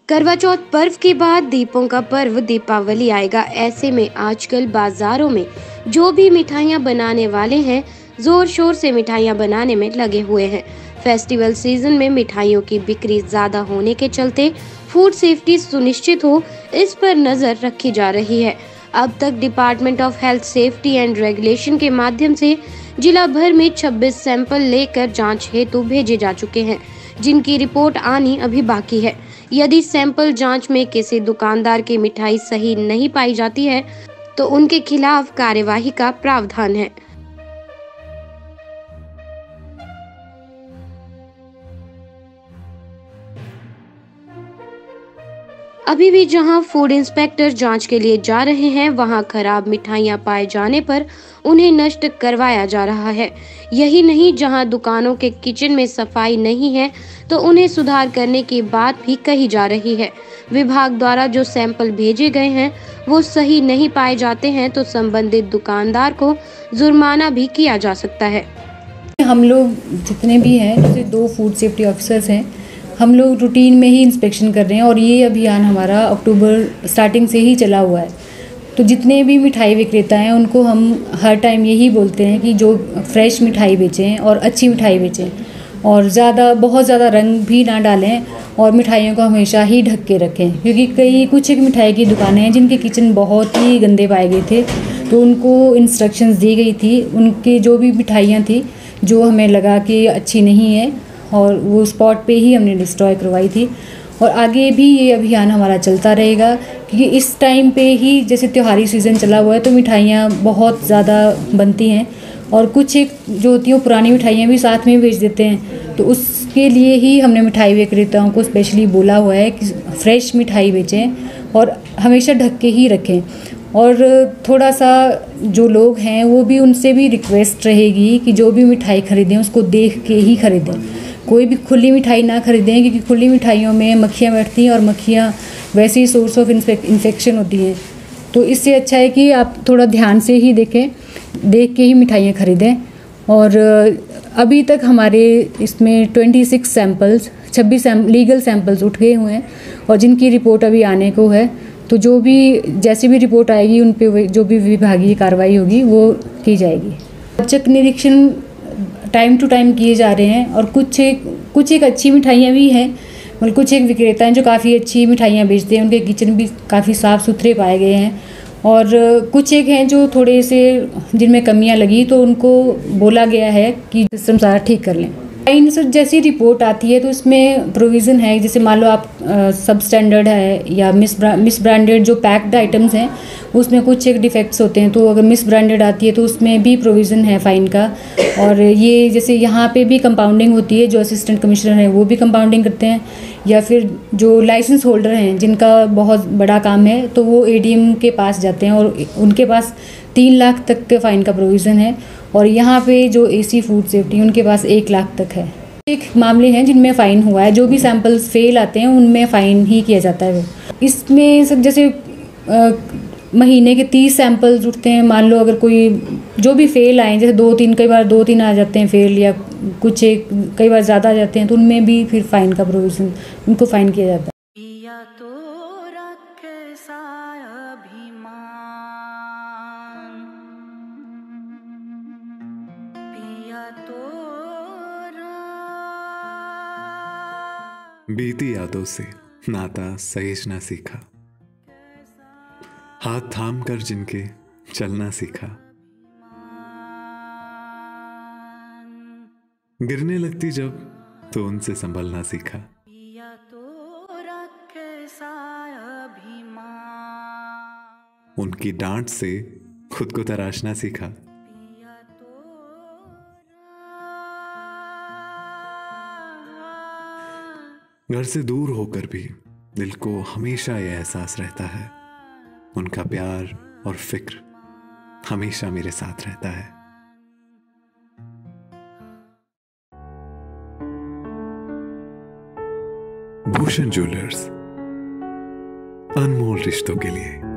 करवा चौथ पर्व के बाद दीपों का पर्व दीपावली आएगा। ऐसे में आजकल बाजारों में जो भी मिठाइयां बनाने वाले हैं, जोर शोर से मिठाइयां बनाने में लगे हुए हैं। फेस्टिवल सीजन में मिठाइयों की बिक्री ज्यादा होने के चलते फूड सेफ्टी सुनिश्चित हो, इस पर नजर रखी जा रही है। अब तक department of health safety and regulation के माध्यम से जिला भर में 26 सैंपल लेकर जांच हेतु भेजे जा चुके हैं, जिनकी रिपोर्ट आनी अभी बाकी है। यदि सैंपल जांच में किसी दुकानदार की मिठाई सही नहीं पाई जाती है तो उनके खिलाफ कार्यवाही का प्रावधान है। अभी भी जहां फूड इंस्पेक्टर जांच के लिए जा रहे हैं, वहां खराब मिठाइयां पाए जाने पर उन्हें नष्ट करवाया जा रहा है। यही नहीं, जहां दुकानों के किचन में सफाई नहीं है तो उन्हें सुधार करने की बात भी कही जा रही है। विभाग द्वारा जो सैंपल भेजे गए हैं वो सही नहीं पाए जाते हैं तो संबंधित दुकानदार को जुर्माना भी किया जा सकता है। हम लोग जितने भी हैं, जैसे 2 फूड सेफ्टी ऑफिसर्स हैं, हम लोग रूटीन में ही इंस्पेक्शन कर रहे हैं और ये अभियान हमारा अक्टूबर स्टार्टिंग से ही चला हुआ है। तो जितने भी मिठाई विक्रेता हैं उनको हम हर टाइम यही बोलते हैं कि जो फ्रेश मिठाई बेचें और अच्छी मिठाई बेचें और बहुत ज़्यादा रंग भी ना डालें और मिठाइयों को हमेशा ही ढक के रखें, क्योंकि कुछ एक मिठाई की दुकानें हैं जिनके किचन बहुत ही गंदे पाए गए थे। तो उनको इंस्ट्रक्शंस दी गई थी, उनकी जो भी मिठाइयाँ थी जो हमें लगा कि अच्छी नहीं है और वो स्पॉट पे ही हमने डिस्ट्रॉय करवाई थी। और आगे भी ये अभियान हमारा चलता रहेगा, क्योंकि इस टाइम पे ही जैसे त्योहारी सीज़न चला हुआ है तो मिठाइयाँ बहुत ज़्यादा बनती हैं और कुछ एक जो होती हैं पुरानी मिठाइयाँ भी साथ में बेच देते हैं। तो उसके लिए ही हमने मिठाई विक्रेताओं को स्पेशली बोला हुआ है कि फ्रेश मिठाई बेचें और हमेशा ढक के ही रखें। और थोड़ा सा जो लोग हैं वो भी, उनसे भी रिक्वेस्ट रहेगी कि जो भी मिठाई खरीदें उसको देख के ही खरीदें। कोई भी खुली मिठाई ना खरीदें, क्योंकि खुली मिठाइयों में मक्खियाँ बैठती हैं और मक्खियाँ वैसे ही सोर्स ऑफ इन्फेक्शन होती हैं। तो इससे अच्छा है कि आप थोड़ा ध्यान से ही देख के ही मिठाइयाँ खरीदें। और अभी तक हमारे इसमें 26 लीगल सैंपल्स उठ गए हुए हैं और जिनकी रिपोर्ट अभी आने को है। तो जैसी भी रिपोर्ट आएगी उन पे जो भी विभागीय कार्रवाई होगी वो की जाएगी। औचक निरीक्षण टाइम टू टाइम किए जा रहे हैं और कुछ एक अच्छी मिठाइयाँ भी हैं, मतलब कुछ एक विक्रेता हैं जो काफ़ी अच्छी मिठाइयाँ बेचते हैं, उनके किचन भी काफ़ी साफ़ सुथरे पाए गए हैं। और कुछ एक हैं जो थोड़े से जिनमें कमियाँ लगी तो उनको बोला गया है कि सिस्टम सारा ठीक कर लें। फाइन जैसी रिपोर्ट आती है तो इसमें प्रोविज़न है, जैसे मान लो आप सब स्टैंडर्ड है या मिस ब्रांडेड जो पैक्ड आइटम्स हैं उसमें कुछ एक डिफेक्ट्स होते हैं, तो अगर मिस ब्रांडेड आती है तो उसमें भी प्रोविज़न है फ़ाइन का। और ये जैसे यहाँ पे भी कंपाउंडिंग होती है, जो असिस्टेंट कमिश्नर हैं वो भी कंपाउंडिंग करते हैं, या फिर जो लाइसेंस होल्डर हैं जिनका बहुत बड़ा काम है तो वो एडीएम के पास जाते हैं और उनके पास 3 लाख तक के फ़ाइन का प्रोविज़न है। और यहाँ पे जो एसी फूड सेफ्टी उनके पास 1 लाख तक है। एक मामले हैं जिनमें फ़ाइन हुआ है, जो भी सैंपल्स फेल आते हैं उनमें फ़ाइन ही किया जाता है। इसमें सब जैसे महीने के 30 सैंपल्स उठते हैं, मान लो अगर कोई जो भी फेल आए, जैसे 2-3 कई बार 2-3 आ जाते हैं फेल, या कुछ एक कई बार ज़्यादा आ जाते हैं तो उनमें भी फिर फ़ाइन का प्रोविज़न उनको फ़ाइन किया जाता है। बीती यादों से नाता सहेजना सीखा, हाथ थाम कर जिनके चलना सीखा, गिरने लगती जब तो उनसे संभलना सीखा, उनकी डांट से खुद को तराशना सीखा, घर से दूर होकर भी दिल को हमेशा यह एहसास रहता है, उनका प्यार और फिक्र हमेशा मेरे साथ रहता है। भूषण ज्वेलर्स, अनमोल रिश्तों के लिए।